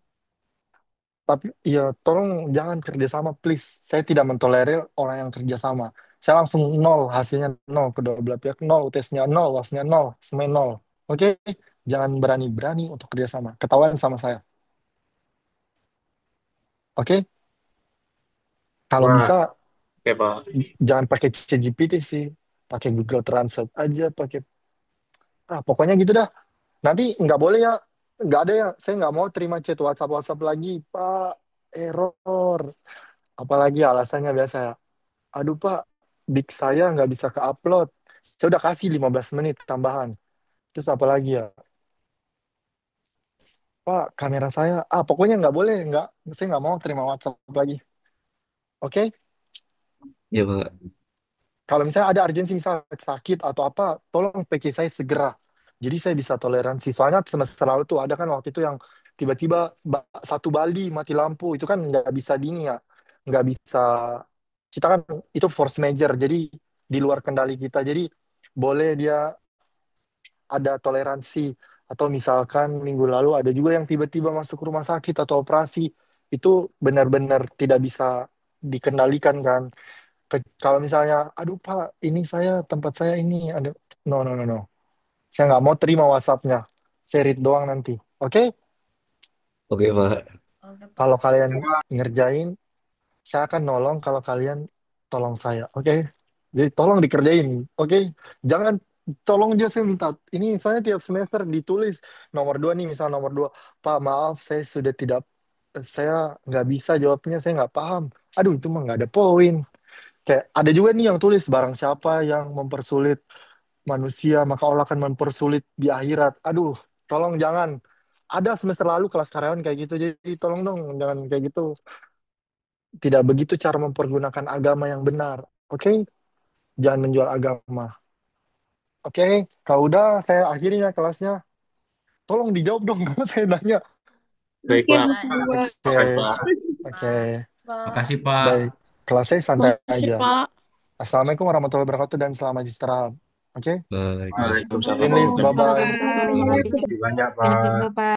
Tapi ya tolong jangan kerjasama, please. Saya tidak mentolerir orang yang kerjasama. Saya langsung nol, hasilnya nol. Kedua belah pihak nol, tesnya nol, wasnya nol, semuanya nol. Oke? Jangan berani-berani untuk kerjasama. Ketahuan sama saya. Oke? Kalau Wah, bisa, oke, Pak. jangan pakai ChatGPT sih. Pakai Google Translate aja, pokoknya gitu dah. Nanti nggak boleh ya, nggak ada ya. Saya nggak mau terima chat WhatsApp lagi, Pak. Error. Apalagi alasannya biasa ya. Aduh Pak, Big saya nggak bisa ke-upload. Saya udah kasih 15 menit tambahan. Terus apa lagi ya? Pak, kamera saya. Pokoknya nggak boleh. Saya nggak mau terima WhatsApp lagi. Oke? Ya, Pak. Kalau misalnya ada urgensi, misal sakit atau apa, tolong PC saya segera. Jadi saya bisa toleransi. Soalnya semester lalu tuh ada kan waktu itu yang tiba-tiba satu Bali mati lampu. Itu kan nggak bisa dini ya. Nggak bisa. Kita kan itu force major. Jadi di luar kendali kita. Jadi boleh dia ada toleransi. Atau misalkan minggu lalu ada juga yang tiba-tiba masuk rumah sakit atau operasi. Itu benar-benar tidak bisa dikendalikan kan. Kalau misalnya, aduh Pak, ini saya tempat saya ini ada, no no no no, saya nggak mau terima WhatsAppnya, saya read doang nanti, oke? Oke, Pak. Oke, Pak. Kalau kalian ngerjain, saya akan nolong kalau kalian tolong saya, oke? Jadi tolong dikerjain, oke? Jangan tolong dia saya minta, ini saya tiap semester ditulis nomor 2 nih, misal nomor 2, Pak maaf saya sudah tidak, saya nggak bisa jawabnya, saya nggak paham. Aduh itu mah nggak ada poin. Kayak ada juga nih yang tulis barang siapa yang mempersulit manusia maka Allah akan mempersulit di akhirat. Aduh, tolong jangan. Ada semester lalu kelas karyawan kayak gitu. Jadi tolong dong jangan kayak gitu. Tidak begitu cara mempergunakan agama yang benar. Oke? Jangan menjual agama. Oke? Kalau udah saya akhiri ya kelasnya. Tolong dijawab dong kalau saya nanya. Baik, Oke, Pak. Pak. Oke. Baik, Pak. Oke. Makasih, Pak. Baik. Kelas saya santai Makasih, aja. Pak. Assalamualaikum warahmatullahi wabarakatuh dan selamat istirahat. Oke? Baik. Waalaikumsalam Tim Liz, warahmatullahi bye-bye. wabarakatuh. Terima kasih Terima kasih banyak, banyak Pak. juga, Pak.